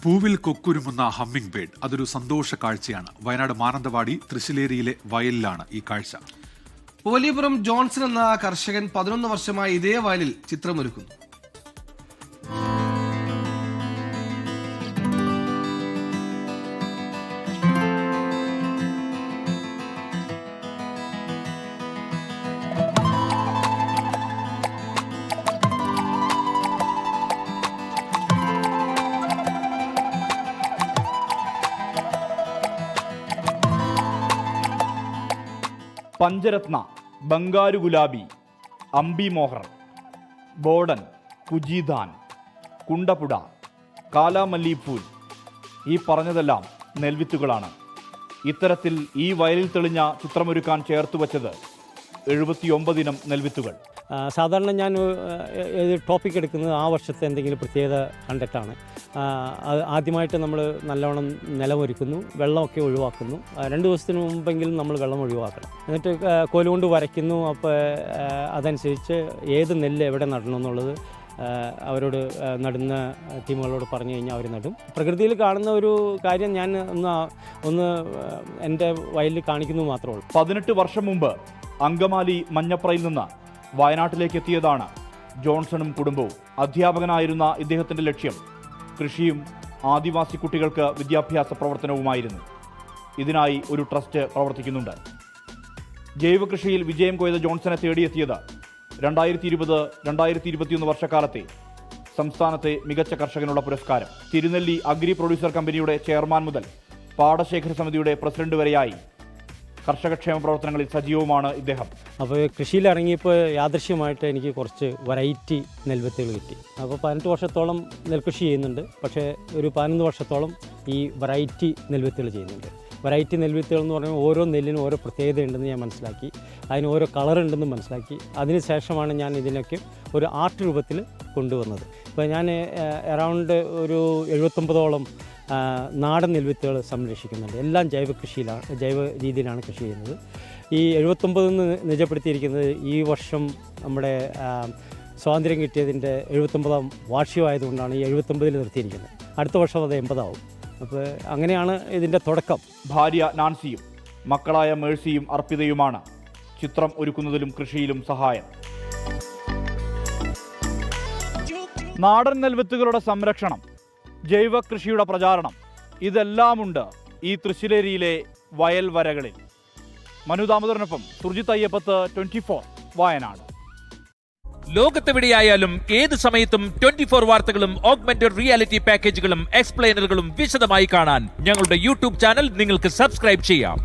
പൂവിൽ കൊക്കുരുമുന്ന humming bird അതൊരു സന്തോഷ കാഴ്ചയാണ്. വയനാട് മാനന്തവാടി തൃശ്ശിലേരിയിലെ വയലിലാണ് ഈ കാഴ്ച. പോലിയപുരം ജോൺസൺ എന്ന കർഷകൻ 11 വർഷമായി ഇതേ വയലിൽ ചിത്രമൊരുക്കുന്നു. പഞ്ചരത്ന, ബംഗാരു ഗുലാബി, അമ്പി മോഹർ, ബോഡൻ, കുജിദാൻ, കുണ്ടപുട, കാലാമല്ലിപ്പൂൽ, ഈ പറഞ്ഞതെല്ലാം നെൽവിത്തുകളാണ്. ഇത്തരത്തിൽ ഈ വയലിൽ തെളിഞ്ഞ ചിത്രമൊരുക്കാൻ ചേർത്തുവച്ചത് 79 ഇനം നെൽവിത്തുകൾ. സാധാരണ ഞാൻ ടോപ്പിക് എടുക്കുന്നത് ആ വർഷത്തെ എന്തെങ്കിലും പ്രത്യേകത കണ്ടിട്ടാണ്. ആദ്യമായിട്ട് നമ്മൾ നല്ലവണ്ണം നിലമൊരുക്കുന്നു, വെള്ളമൊക്കെ ഒഴിവാക്കുന്നു. 2 ദിവസത്തിന് മുമ്പെങ്കിലും നമ്മൾ വെള്ളം ഒഴിവാക്കണം. എന്നിട്ട് കോലുകൊണ്ട് വരയ്ക്കുന്നു. അപ്പോൾ അതനുസരിച്ച് ഏത് നെല്ല് എവിടെ നടണം എന്നുള്ളത് അവരോട് നടുന്ന ടീമുകളോട് പറഞ്ഞു കഴിഞ്ഞാൽ അവർ നടും. പ്രകൃതിയിൽ കാണുന്ന ഒരു കാര്യം ഞാൻ ഒന്ന് എൻ്റെ വയലിൽ കാണിക്കുന്നു മാത്രമേ ഉള്ളൂ. 18 വർഷം മുമ്പ് അങ്കമാലി മഞ്ഞപ്രയിൽ നിന്ന് വയനാട്ടിലേക്ക് എത്തിയതാണ് ജോൺസണും കുടുംബവും. അധ്യാപകനായിരുന്ന ഇദ്ദേഹത്തിൻ്റെ ലക്ഷ്യം കൃഷിയും ആദിവാസി കുട്ടികൾക്ക് വിദ്യാഭ്യാസ പ്രവർത്തനവുമായിരുന്നു. ഇതിനായി ഒരു ട്രസ്റ്റ് പ്രവർത്തിക്കുന്നുണ്ട്. ജൈവ കൃഷിയിൽ വിജയം കൊയ്ത ജോൺസനെ തേടിയെത്തിയത് 2020-2021 വർഷക്കാലത്തെ സംസ്ഥാനത്തെ മികച്ച കർഷകനുള്ള പുരസ്കാരം. തിരുനെല്ലി അഗ്രി പ്രൊഡ്യൂസർ കമ്പനിയുടെ ചെയർമാൻ മുതൽ പാടശേഖര സമിതിയുടെ പ്രസിഡന്റ് വരെയായി കർഷകക്ഷേമ പ്രവർത്തനങ്ങളിൽ സജീവമാണ് ഇദ്ദേഹം. അപ്പോൾ കൃഷിയിലിറങ്ങിയപ്പോൾ യാദൃശ്യമായിട്ട് എനിക്ക് കുറച്ച് വെറൈറ്റി നെൽവിത്തുകൾ കിട്ടി. അപ്പോൾ 18 വർഷത്തോളം നെൽകൃഷി ചെയ്യുന്നുണ്ട്. പക്ഷേ ഒരു 11 വർഷത്തോളം ഈ വെറൈറ്റി നെൽവിത്തുകൾ ചെയ്യുന്നുണ്ട്. വെറൈറ്റി നെൽവിത്തുകൾ എന്ന് പറയുമ്പോൾ ഓരോ നെല്ലിനും ഓരോ പ്രത്യേകത ഉണ്ടെന്ന് ഞാൻ മനസ്സിലാക്കി. അതിന് ഓരോ കളർ ഉണ്ടെന്ന് മനസ്സിലാക്കി. അതിനുശേഷമാണ് ഞാൻ ഇതിനൊക്കെ ഒരു ആർട്ട് രൂപത്തിൽ കൊണ്ടുവന്നത്. ഇപ്പോൾ ഞാൻ അറൗണ്ട് ഒരു 79ഓളം നാടൻ നെൽവിത്തുകൾ സംരക്ഷിക്കുന്നുണ്ട്. എല്ലാം ജൈവ രീതിയിലാണ് കൃഷി ചെയ്യുന്നത്. ഈ 79 നിജപ്പെടുത്തിയിരിക്കുന്നത് ഈ വർഷം നമ്മുടെ സ്വാതന്ത്ര്യം കിട്ടിയതിൻ്റെ 79ാം വാർഷികമായതുകൊണ്ടാണ് ഈ 79 നിർത്തിയിരിക്കുന്നത്. അടുത്ത വർഷം അത് 80 ആവും. അപ്പോൾ അങ്ങനെയാണ് ഇതിൻ്റെ തുടക്കം. ഭാര്യ നാൻസിയും മക്കളായ മേഴ്സിയും അർപ്പിതയുമാണ് ചിത്രം ഒരുക്കുന്നതിലും കൃഷിയിലും സഹായം. നാടൻ നെൽവിത്തുകളുടെ സംരക്ഷണം, ജൈവ കൃഷിയുടെ പ്രചാരണം, ഇതെല്ലാമുണ്ട് ഈ തൃശ്ശിലേരിയിലെ വയൽ വരകളിൽ. മനു ദാമോദരനൊപ്പം സുർജിത് അയ്യപ്പത്ത്, 24 വയനാട്. ലോകത്തെവിടെയായാലും ഏത് സമയത്തും 24 വാർത്തകളും ഓഗ്മെന്റഡ് റിയാലിറ്റി പാക്കേജുകളും എക്സ്പ്ലെയിനറുകളും വിശദമായി കാണാൻ ഞങ്ങളുടെ യൂട്യൂബ് ചാനൽ നിങ്ങൾക്ക് സബ്സ്ക്രൈബ് ചെയ്യാം.